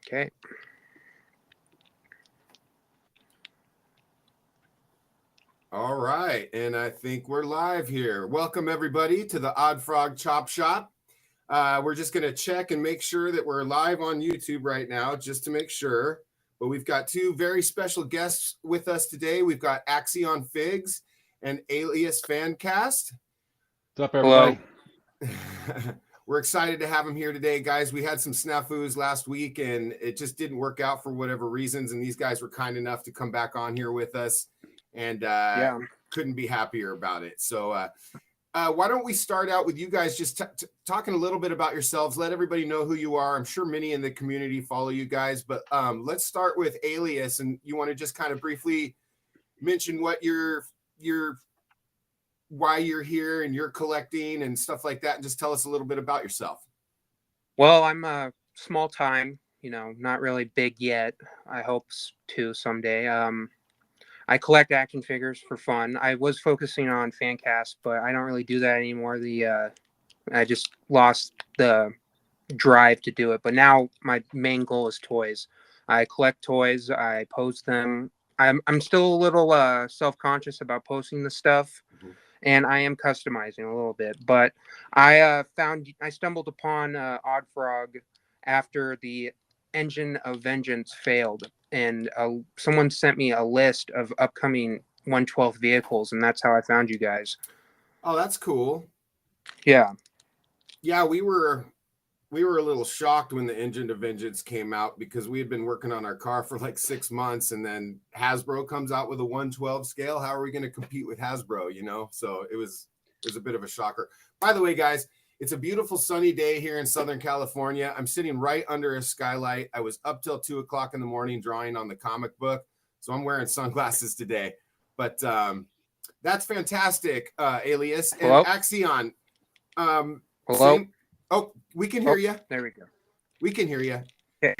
Okay. All right, and I think we're live here. Welcome everybody to the Oddfrog Chop Shop. We're just going to check and make sure that we're live on YouTube right now, just to make sure. But we've got two very special guests with us today. We've got Axion Figs and Alias Fancast. What's up, everybody? We're excited to have them here today, guys. We had some snafus last week, and it just didn't work out for whatever reasons. And these guys were kind enough to come back on here with us, and couldn't be happier about it. So why don't we start out with you guys just talking a little bit about yourselves. Let everybody know who you are. I'm sure many in the community follow you guys, but let's start with Alias. And you want to just kind of briefly mention what why you're here and you're collecting and stuff like that, and just tell us a little bit about yourself. Well, I'm small time, not really big yet. I hope to someday. I collect action figures for fun. I was focusing on Fancast, but I don't really do that anymore. I just lost the drive to do it. But now my main goal is toys. I collect toys. I post them. I'm still a little self-conscious about posting the stuff. Mm-hmm. And I am customizing a little bit, but I stumbled upon Oddfrog after the Engine of Vengeance failed, and someone sent me a list of upcoming 1/12 vehicles, and that's how I found you guys. Oh, that's cool. Yeah, we were a little shocked when the Engine of Vengeance came out, because we had been working on our car for like 6 months, and then Hasbro comes out with a 1/12 scale. How are we going to compete with Hasbro, So it was a bit of a shocker. By the way, guys, it's a beautiful sunny day here in Southern California. I'm sitting right under a skylight. I was up till 2:00 in the morning drawing on the comic book, so I'm wearing sunglasses today. But that's fantastic, Alias. Hello? And Axion. Hello? Oh, we can hear you. There we go. We can hear you. Okay.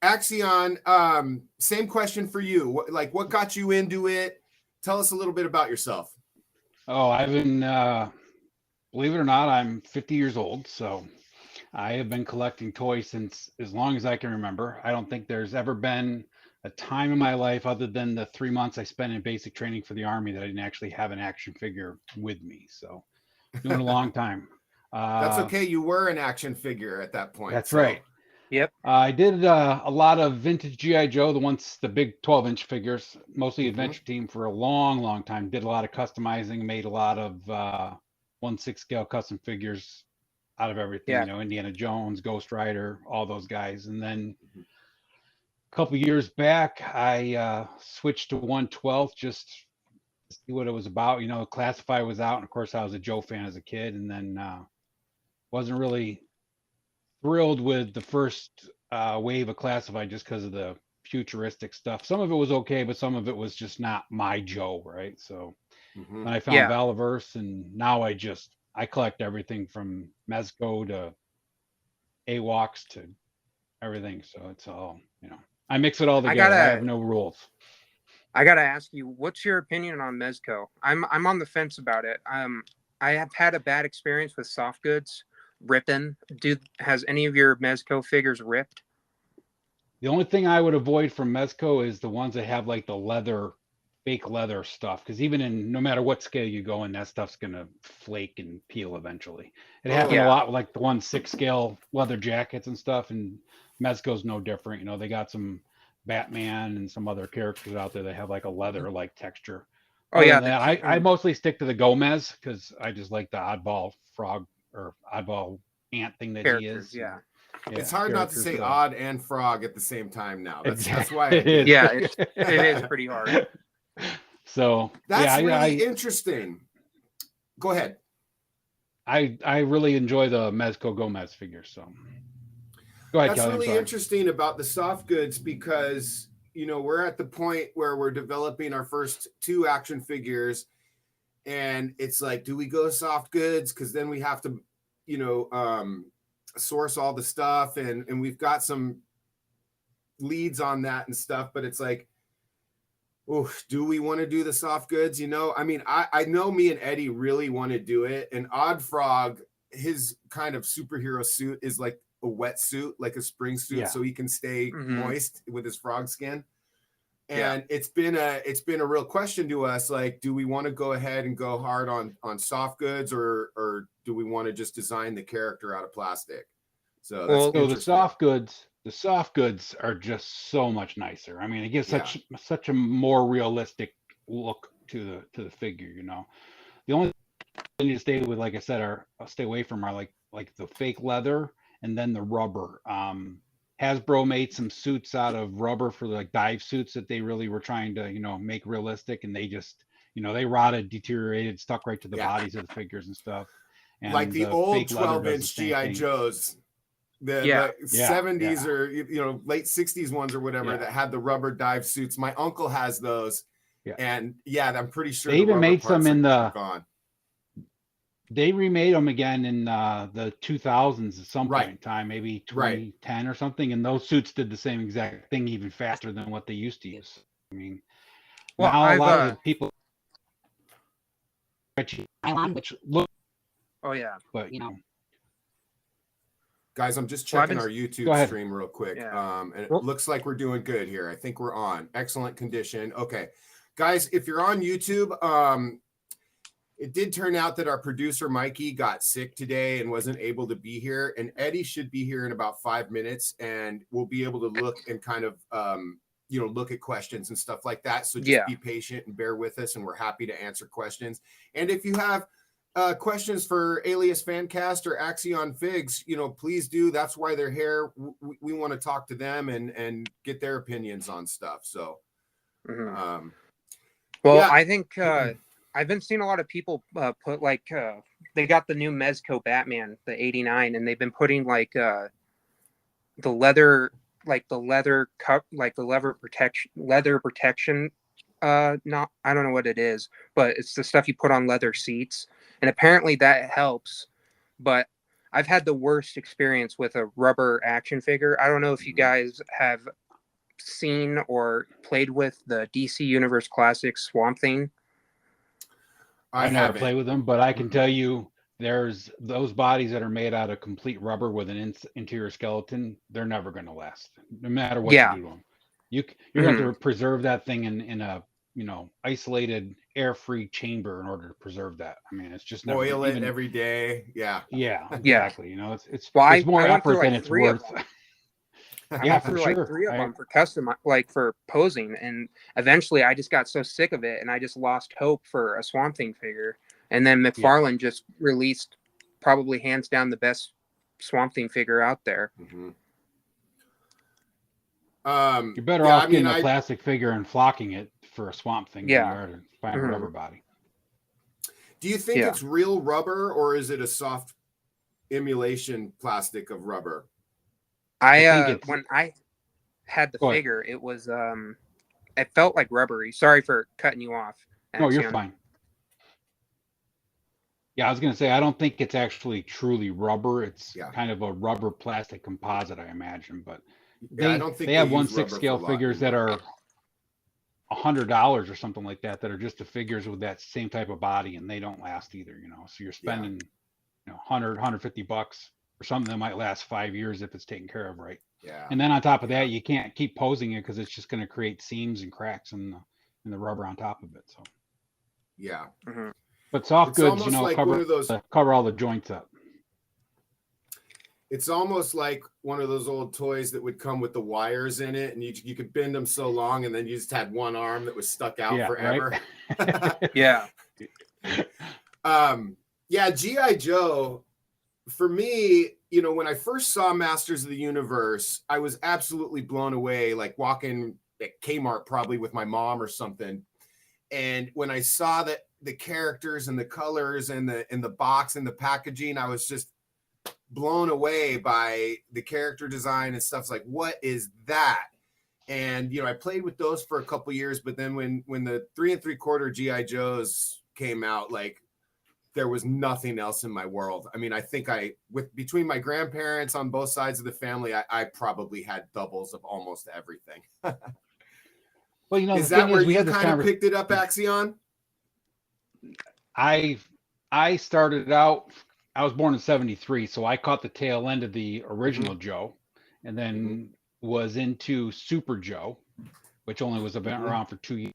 Axion, same question for you. What got you into it? Tell us a little bit about yourself. Oh, I've been, believe it or not, I'm 50 years old. So I have been collecting toys since as long as I can remember. I don't think there's ever been a time in my life, other than the 3 months I spent in basic training for the Army, that I didn't actually have an action figure with me. So doing a long time. That's okay. You were an action figure at that point. That's right. Yep. I did a lot of vintage G.I. Joe, the big 12-inch figures, mostly Adventure Team for a long, long time. Did a lot of customizing, made a lot of 1/6 scale custom figures out of everything. Yeah. Indiana Jones, Ghost Rider, all those guys. And then a couple of years back, I switched to 1/12 just to see what it was about. Classify was out, and of course I was a Joe fan as a kid, and then wasn't really thrilled with the first wave of Classified just because of the futuristic stuff. Some of it was okay, but some of it was just not my Joe, right? So then I found Valaverse, and now I collect everything from Mezco to AWOCs to everything. So it's all, I mix it all together. I have no rules. I gotta ask you, what's your opinion on Mezco? I'm on the fence about it. I have had a bad experience with soft goods ripping. Has any of your Mezco figures ripped? The only thing I would avoid from Mezco is the ones that have like the fake leather stuff, because even no matter what scale you go in, that stuff's gonna flake and peel eventually. It happened a lot with like the 1/6 scale leather jackets and stuff, and Mezco's no different. They got some Batman and some other characters out there that have like a leather like texture. Oh yeah, I mostly stick to the Gomez, because I just like the oddball frog or oddball ant thing that he is. Yeah. It's hard not to say odd and frog at the same time now. That's why it is. Yeah, it is pretty hard. So that's really interesting. Go ahead. I really enjoy the Mezco Gomez figures. So go ahead. That's Kelly, really interesting about the soft goods, because we're at the point where we're developing our first 2 action figures, and it's like, do we go soft goods? Because then we have to, source all the stuff, and we've got some leads on that and stuff, but it's like, oh, do we want to do the soft goods? I know me and Eddie really want to do it, and Oddfrog, his kind of superhero suit is like a wetsuit, like a spring suit, Yeah. so he can stay moist with his frog skin. And it's been a real question to us, like, do we want to go ahead and go hard on soft goods, or do we want to just design the character out of plastic? So that's the soft goods are just so much nicer. I mean, it gives such a more realistic look to the figure, you know. The only thing to stay with, like I said, I'll stay away from are like the fake leather and then the rubber. Hasbro made some suits out of rubber for like dive suits that they really were trying to, you know, make realistic, and they just, you know, they rotted, deteriorated, stuck right to the bodies of the figures and stuff. And like the old 12-inch GI Joes, the 70s or you know late 60s ones or whatever that had the rubber dive suits. My uncle has those, and I'm pretty sure they even made some in the gone. They remade them again in the 2000s at some point in time, maybe 2010 or something, and those suits did the same exact thing, even faster than what they used to use. I mean, well, now a lot of the people, which look, but you know, guys, I'm just checking our YouTube stream real quick, and it looks like we're doing good here. I think we're on excellent condition. Okay, guys, if you're on YouTube, it did turn out that our producer, Mikey, got sick today and wasn't able to be here. And Eddie should be here in about 5 minutes, and we'll be able to look and kind of, you know, look at questions and stuff like that. So just be patient and bear with us, and we're happy to answer questions. And if you have questions for Alias Fancast or Axion Figs, you know, please do. That's why they're here. We want to talk to them and get their opinions on stuff. So, I think... I've been seeing a lot of people put like they got the new Mezco Batman, the 89, and they've been putting like the leather cup, like the leather protection. Not, I don't know what it is, but it's the stuff you put on leather seats, and apparently that helps. But I've had the worst experience with a rubber action figure. I don't know if you guys have seen or played with the DC Universe Classic Swamp Thing. I never play with them, but I can tell you there's those bodies that are made out of complete rubber with an interior skeleton. They're never going to last, no matter what you do to them. You're going to have to preserve that thing in a, you know, isolated, air-free chamber in order to preserve that. I mean, it's just never boil it every day. Yeah, exactly. You know, it's more effort than it's worth. I went through like 3 of them for custom, like for posing, and eventually I just got so sick of it, and I just lost hope for a Swamp Thing figure. And then McFarlane just released probably hands down the best Swamp Thing figure out there. You're better off getting a plastic figure and flocking it for a Swamp Thing than you are to find a rubber body. Do you think it's real rubber, or is it a soft emulation plastic of rubber? When I had the figure, it was it felt like rubbery. Sorry for cutting you off. No, you're fine. Yeah, I was gonna say I don't think it's actually truly rubber. It's kind of a rubber plastic composite, I imagine. But I don't think they have 1/6 scale figures that are $100 or something like that are just the figures with that same type of body, and they don't last either. You know, so you're spending $150 or something that might last 5 years if it's taken care of right. Yeah. And then on top of that, you can't keep posing it because it's just going to create seams and cracks in the rubber on top of it. So. Yeah. But soft goods, you know, like cover all the joints up. It's almost like one of those old toys that would come with the wires in it, and you could bend them so long, and then you just had one arm that was stuck out forever. Right? G.I. Joe. For me, you know, when I first saw Masters of the Universe, I was absolutely blown away, like walking at Kmart probably with my mom or something. And when I saw that the characters and the colors and the box and the packaging, I was just blown away by the character design and stuff. Like, what is that? And, you know, I played with those for a couple years, but then when the 3 3/4 G.I. Joes came out, like, there was nothing else in my world. I mean, I think between my grandparents on both sides of the family, I probably had doubles of almost everything. Well, you know, is that where you kind of picked it up, Axion? I started out I was born in 73, so I caught the tail end of the original Joe, and then was into Super Joe, which only was around for 2 years.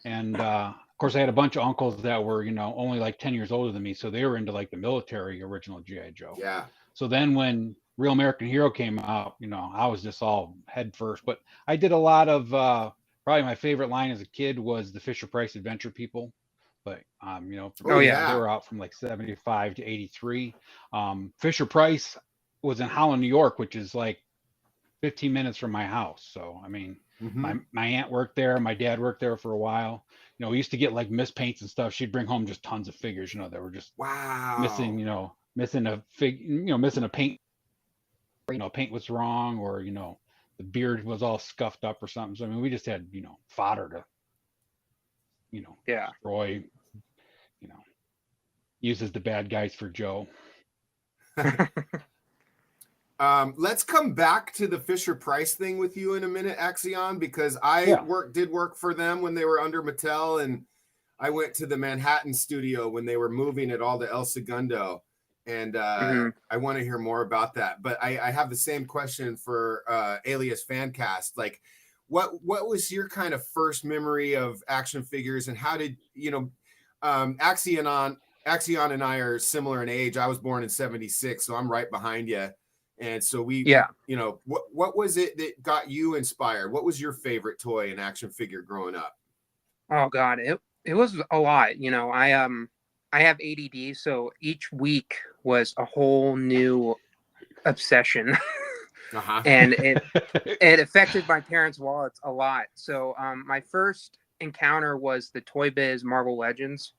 And of course, I had a bunch of uncles that were, only like 10 years older than me, so they were into like the military original GI Joe. Yeah. So then when Real American Hero came out, I was just all head first. But I did a lot of probably my favorite line as a kid was the Fisher Price Adventure People. But Oh, yeah. they were out from like 75 to 83. Fisher Price was in Holland, New York, which is like 15 minutes from my house. So I mean, my aunt worked there, my dad worked there for a while. We used to get like mispaints and stuff. She'd bring home just tons of figures, that were just missing, missing a paint, paint was wrong, or the beard was all scuffed up or something. So I mean, we just had fodder to destroy, use as the bad guys for Joe. Let's come back to the Fisher Price thing with you in a minute, Axion, because I did work for them when they were under Mattel, and I went to the Manhattan studio when they were moving it all to El Segundo, and I want to hear more about that. But I have the same question for Alias Fancast. Like, what was your kind of first memory of action figures, and how did Axion and I are similar in age. I was born in 76, so I'm right behind you. And so what was it that got you inspired? What was your favorite toy and action figure growing up? Oh God, it was a lot. I have ADD, so each week was a whole new obsession. And it affected my parents' wallets a lot. So my first encounter was the Toy Biz Marvel Legends.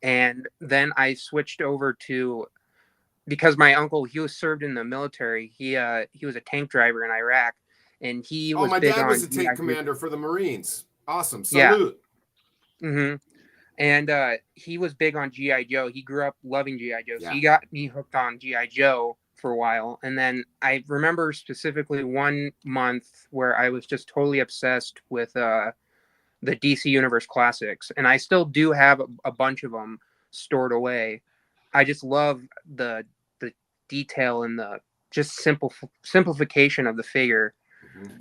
And then I switched over to, because my uncle, he was served in the military. He was a tank driver in Iraq, and he was my big dad on was a tank commander for the Marines. Awesome. Salute. Yeah. And he was big on GI Joe. He grew up loving GI Joe. So he got me hooked on GI Joe for a while. And then I remember specifically one month where I was just totally obsessed with the DC Universe Classics, and I still do have a bunch of them stored away. I just love the detail and the just simplification of the figure.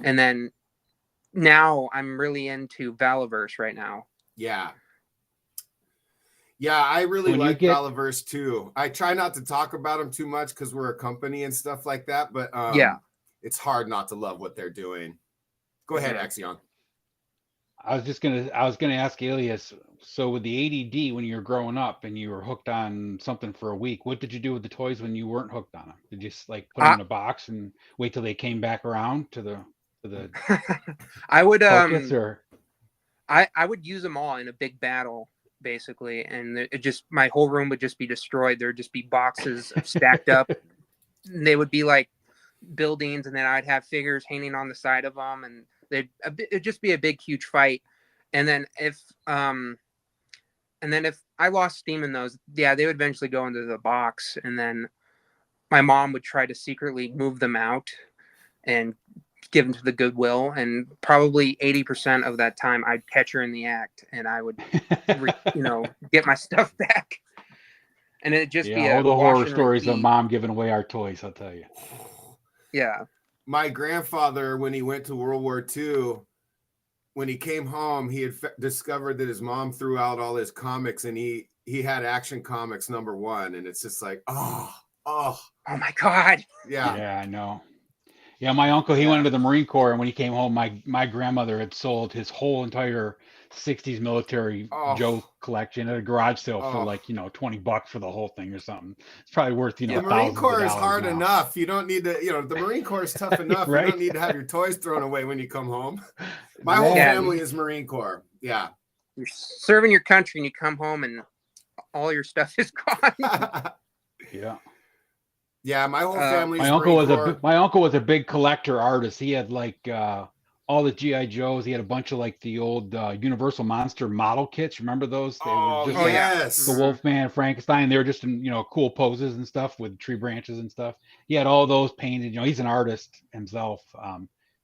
And then now I'm really into Valaverse right now. Yeah, I really like Valaverse too. I try not to talk about them too much because we're a company and stuff like that, but it's hard not to love what they're doing. Go ahead, Axion. I was gonna ask Alias. So with the ADD, when you were growing up and you were hooked on something for a week, what did you do with the toys when you weren't hooked on them? Did you just like put them in a box and wait till they came back around to the I would focus, or I would use them all in a big battle, basically, and it just, my whole room would just be destroyed. There'd just be boxes stacked up. And they would be like buildings, and then I'd have figures hanging on the side of them, and it'd just be a big, huge fight. And then if I lost steam in those, they would eventually go into the box, and then my mom would try to secretly move them out and give them to the Goodwill. And probably 80% of that time, I'd catch her in the act, and I would, get my stuff back. And it'd just be all the horror stories of mom giving away our toys, I'll tell you. Yeah. My grandfather, when he went to World War II, when he came home, he had discovered that his mom threw out all his comics, and he had Action Comics #1, and it's just like, oh my God. Yeah, I know. Yeah, my uncle, he went into the Marine Corps, and when he came home, my grandmother had sold his whole entire 60s military Joe collection at a garage sale for like, $20 for the whole thing or something. It's probably worth, the Marine Corps is hard enough. You don't need to, the Marine Corps is tough enough. Right? You don't need to have your toys thrown away when you come home. My whole family is Marine Corps. Yeah. You're serving your country and you come home and all your stuff is gone. Yeah, my whole family. My uncle was a big collector artist. He had like all the GI Joes. He had a bunch of like the old Universal Monster model kits. Remember those? They were just yes, the Wolfman, Frankenstein. They were just in cool poses and stuff with tree branches and stuff. He had all those painted. He's an artist himself.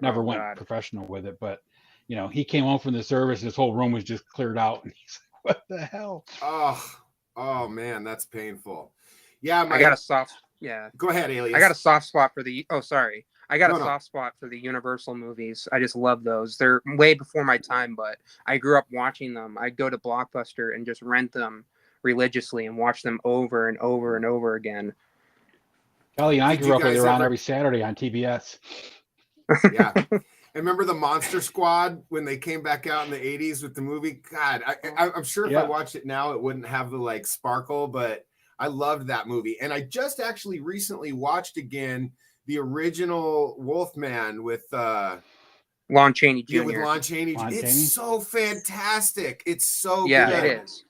Never went professional with it, but he came home from the service. His whole room was just cleared out, and he's like, "What the hell?" Oh man, that's painful. Yeah, I got a soft. Yeah, Go ahead, Alias. I got a soft spot for the. Oh, sorry. I got No, a no. soft spot for the Universal movies. I just love those. They're way before my time, but I grew up watching them. I'd go to Blockbuster and just rent them religiously and watch them over and over and over again. Kelly and I Did grew you up with guys her on ever- every Saturday on TBS. Yeah. And remember the Monster Squad when they came back out in the 80s with the movie? God, I'm sure if I Yeah. watched it now, it wouldn't have the like sparkle, but I loved that movie. And I just actually recently watched again the original Wolfman with Lon Chaney Jr. yeah, with Lon Chaney. Lon It's Chaney? so fantastic. It's so Yeah, good. it is.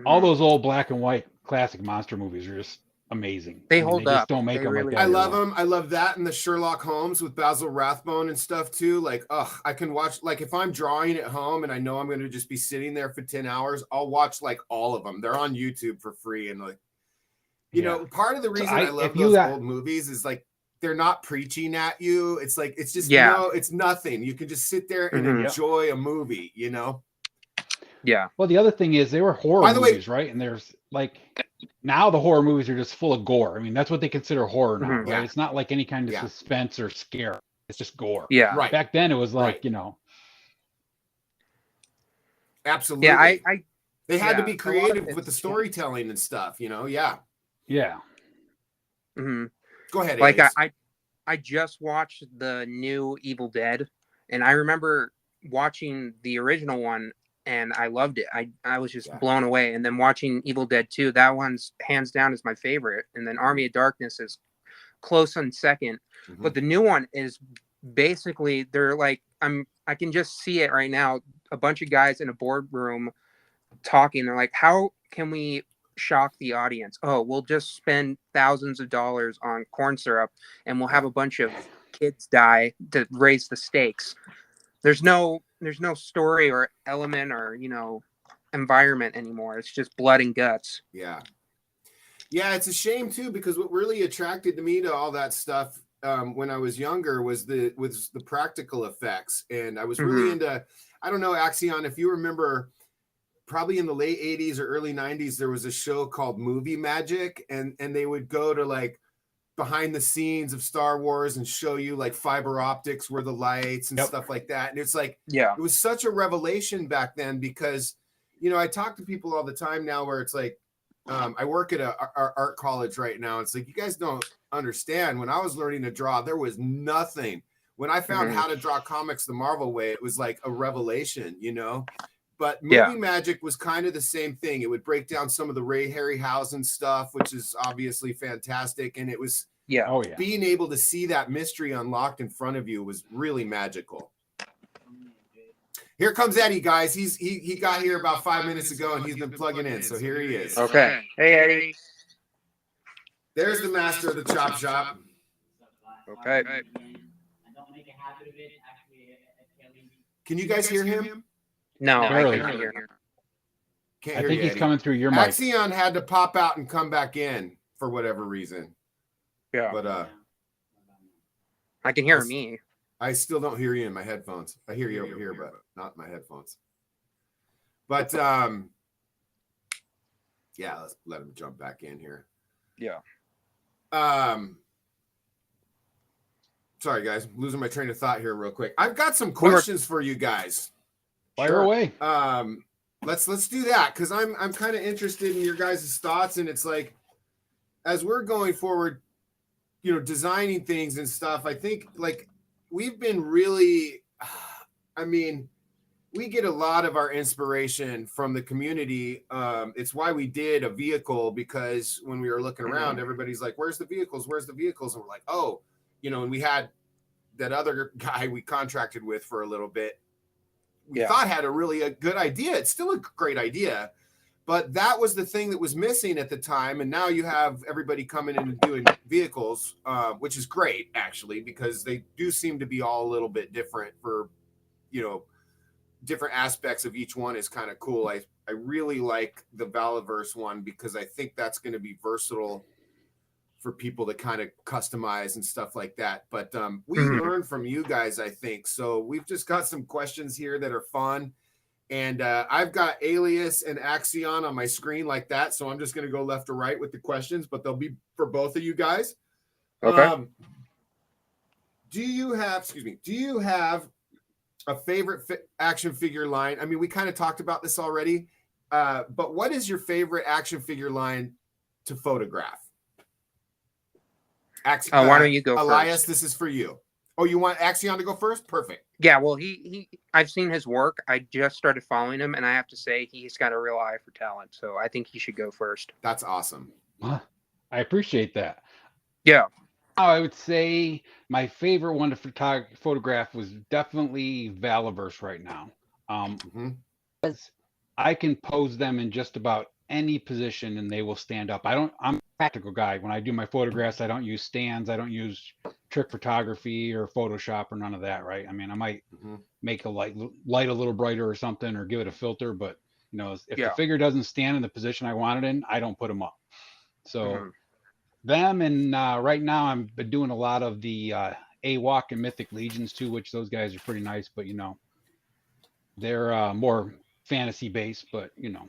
All Mhm. those old black and white classic monster movies are just amazing. They I mean, hold they just up. don't make They them really like that I love anymore. them. I love that and the Sherlock Holmes with Basil Rathbone and stuff too. Like, I can watch, like, if I'm drawing at home and I know I'm going to just be sitting there for 10 hours, I'll watch like all of them. They're on YouTube for free. And like, you Yeah. know, part of the reason I love if you those got- old movies is like, they're not preaching at you. It's like, it's just, Yeah. no, it's nothing. You can just sit there and Mhm. enjoy a movie, you know? Yeah. Well, the other thing is they were horror By the way- movies, right? And there's like now the horror movies are just full of gore. I mean, that's what they consider horror now, Mhm. right? Yeah. It's not like any kind of Yeah. suspense or scare. It's just gore. Yeah. Right. Back then it was like, Right. you know, Absolutely. Yeah. I they had to yeah, be a lot of creative it's with the changed. storytelling and stuff, you know? Yeah. yeah. mhm. Go ahead, Like Alias. I just watched the new Evil Dead, and I remember watching the original one, and I loved it. I was just Yeah. blown away. And then watching Evil Dead 2, that one's hands down is my favorite. And then Army of Darkness is close on second. Mhm. But the new one is basically they're like I can just see it right now. A bunch of guys in a boardroom talking. They're like, how can we shock the audience? Oh, we'll just spend thousands of dollars on corn syrup and we'll have a bunch of kids die to raise the stakes. There's no story or element or, environment anymore. It's just blood and guts. Yeah. Yeah, it's a shame too, because what really attracted me to all that stuff when I was younger was the practical effects. And I was really Mhm. into, I don't know, Axion, if you remember, probably in the late 80s or early 90s, there was a show called Movie Magic, and they would go to like behind the scenes of Star Wars and show you like fiber optics where the lights and Yep. stuff like that. And it's like, Yeah. it was such a revelation back then because, I talk to people all the time now where it's like, I work at a art college right now. It's like, you guys don't understand. When I was learning to draw, there was nothing. When I found Mhm. how to draw comics the Marvel way, it was like a revelation, But Yeah. Movie Magic was kind of the same thing. It would break down some of the Ray Harryhausen stuff, which is obviously fantastic. And it was Yeah. Oh yeah. being able to see that mystery unlocked in front of you was really magical. Here comes Eddie, guys. He got here about 5 minutes ago and he's been plugging in. So here he is. Okay. Hey, Eddie. There's the master of the chop shop. Okay. Can you guys hear him? No, I Barely. can't hear him. Can't I hear think you, he's Eddie. coming through your mic. Axion had to pop out and come back in for whatever reason. Yeah. But I can hear me. I still don't hear you in my headphones. I hear you over here, but not my headphones. But yeah, let's let him jump back in here. Yeah. Sorry guys, I'm losing my train of thought here real quick. I've got some questions for you guys. Fire away. Let's do that because I'm kind of interested in your guys' thoughts, and it's like as we're going forward, designing things and stuff. I think like we've been really, we get a lot of our inspiration from the community. It's why we did a vehicle, because when we were looking around, everybody's like, "Where's the vehicles? Where's the vehicles?" And we're like, "Oh, and we had that other guy we contracted with for a little bit. We thought had a good idea. It's still a great idea, but that was the thing that was missing at the time. And now you have everybody coming in and doing vehicles, which is great actually, because they do seem to be all a little bit different for, different aspects of each one is kind of cool. I really like the Valaverse one because I think that's going to be versatile for people to kind of customize and stuff like that. But we learn from you guys, I think. So we've just got some questions here that are fun. And I've got Alias and Axion on my screen like that. So I'm just going to go left to right with the questions, but they'll be for both of you guys. Okay. Do you have a favorite action figure line? I mean, we kind of talked about this already, but what is your favorite action figure line to photograph? Why don't you go Elias, first? this is for you. Oh, you want Axion to go first? Perfect. Yeah, well, I've seen his work. I just started following him, and I have to say he's got a real eye for talent. So I think he should go first. That's awesome. I appreciate that. Yeah. I would say my favorite one to photograph was definitely Valaverse right now. I can pose them in just about any position and they will stand up. I'm a practical guy. When I do my photographs, I don't use stands. I don't use trick photography or Photoshop or none of that, right? I mean, I might make a light a little brighter or something or give it a filter, but you know, if the figure doesn't stand in the position I want it in, I don't put them up. So them and right now I'm been doing a lot of the AWOC and Mythic Legions too, which those guys are pretty nice, but you know, they're more fantasy based, but you know,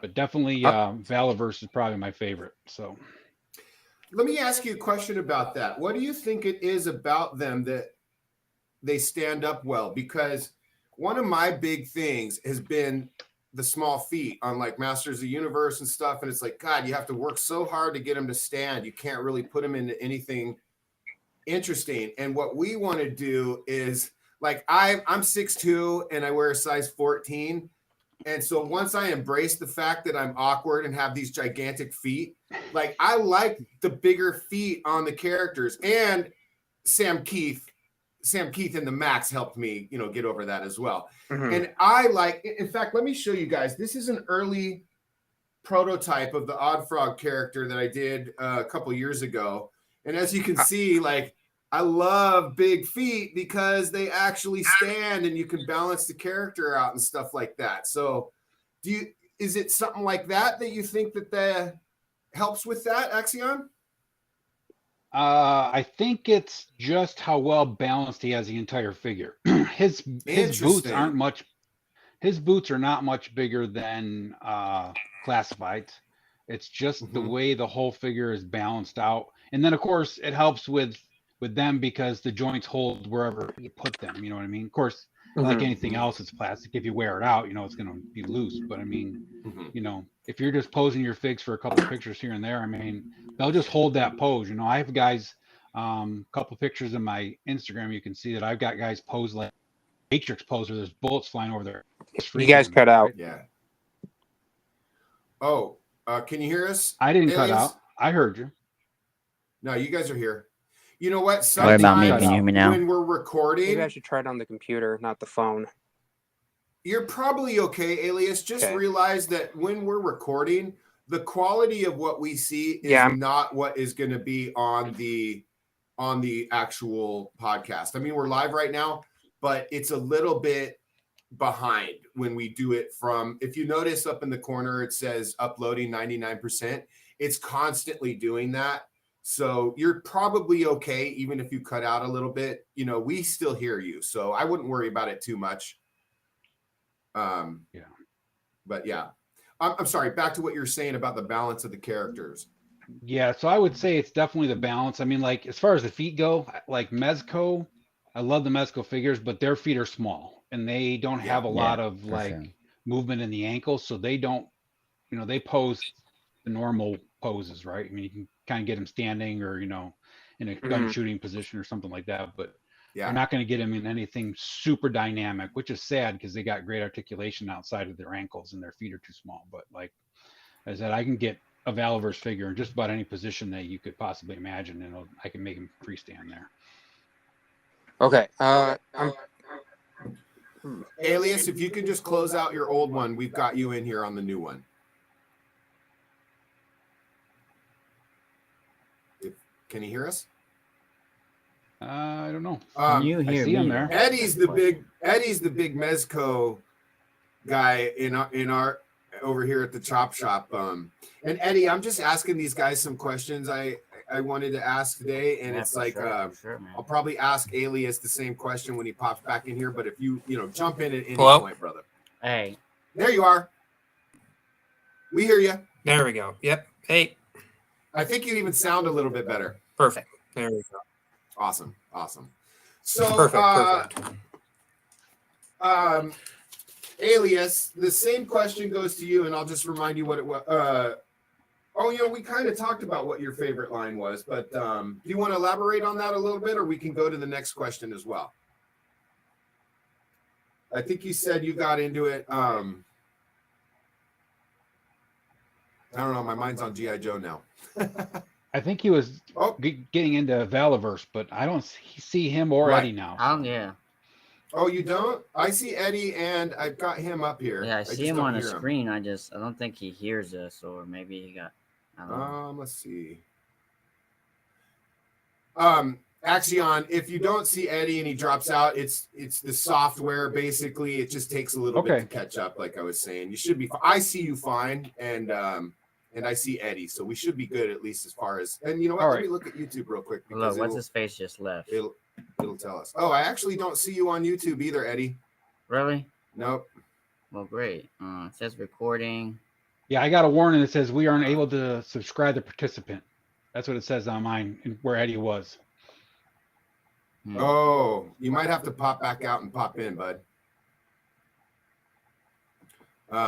but definitely Valaverse is probably my favorite. So let me ask you a question about that. What do you think it is about them that they stand up well? Because one of my big things has been the small feet on like Masters of the Universe and stuff. And it's like, God, you have to work so hard to get them to stand. You can't really put them into anything interesting. And what we want to do is like, I'm 6'2" and I wear a size 14. And so once I embrace the fact that I'm awkward and have these gigantic feet, like I like the bigger feet on the characters. And Sam Keith and the Max helped me, you know, get over that as well. And I like, in fact, let me show you guys. This is an early prototype of the Oddfrog character that I did a couple years ago. And as you can see, like, I love big feet because they actually stand and you can balance the character out and stuff like that. So is it something like that you think that helps with that, Axion? I think it's just how well balanced he has the entire figure. His boots aren't much. His boots are not much bigger than classifieds. It's just the way the whole figure is balanced out, and then of course it helps with them because the joints hold wherever you put them. You know what I mean? Of course, like anything else, it's plastic. If you wear it out, you know it's going to be loose. But I mean, you know, if you're just posing your figs for a couple of pictures here and there, I mean, they'll just hold that pose. You know, I have guys, couple pictures in my Instagram. You can see that I've got guys pose like Matrix pose where there's bullets flying over there. You guys cut out. Yeah. Oh, can you hear us? I didn't cut out. I heard you. No, you guys are here. You know what? What about me? Can you hear me now? When we're recording, Maybe I should try it on the computer, not the phone. You're probably okay, Alias. Just realize that when we're recording, the quality of what we see is not what is going to be on the actual podcast. I mean, we're live right now, but it's a little bit behind when we do it from, if you notice up in the corner, it says uploading 99%. It's constantly doing that. So you're probably okay, even if you cut out a little bit. You know, we still hear you, so I wouldn't worry about it too much. But yeah, I'm sorry. Back to what you're saying about the balance of the characters. Yeah, so I would say it's definitely the balance. I mean, like as far as the feet go, like Mezco, I love the Mezco figures, but their feet are small and they don't have a lot of like movement in the ankles, so they don't, you know, they pose the normal poses, right? I mean, you can kind of get them standing or, you know, in a gun shooting position or something like that, but you're not going to get them in anything super dynamic, which is sad because they got great articulation outside of their ankles and their feet are too small. But like I said, I can get a Valaverse figure in just about any position that you could possibly imagine, and I can make him freestand there. Okay. Alias, if you could just close out your old one, we've got you in here on the new one. Can you hear us? I don't know. Can you hear I see him there. Eddie's the big Mezco guy in our over here at the Chop Shop. And Eddie, I'm just asking these guys some questions. I I wanted to ask today, and Yeah, it's for like sure, for sure, man. I'll probably ask Alias the same question when he pops back in here. But if you jump in at any Hello? point, brother. Hey, There you are. We hear you. There we go. Yep. Hey, I think you even sound a little bit better. perfect. There we go. Awesome. So, Perfect. Alias, the same question goes to you, and I'll just remind you what it was. We kind of talked about what your favorite line was, but do you want to elaborate on that a little bit, or we can go to the next question as well? I think you said you got into it. I don't know. My mind's on G.I. Joe now. I think he was Oh. getting into Valaverse, but I don't see him or Right. Eddie now. yeah. Oh, you don't? I see Eddie, and I've got him up here. Yeah, I just see him don't on the hear him. screen. I don't think he hears us, or maybe he got. I don't know. Let's see. Axion, if you don't see Eddie and he drops out, it's the software basically. It just takes a little bit to catch up, like I was saying. You should be. I see you fine, and I see Eddie, so we should be good at least as far as. And you know what? Let me look at YouTube real quick. Look, what's his face just left? It'll tell us. Oh, I actually don't see you on YouTube either, Eddie. Really? Nope. Well, great. It says recording. Yeah, I got a warning that says we aren't able to subscribe the participant. That's what it says on mine, where Eddie was. Oh, you might have to pop back out and pop in, bud.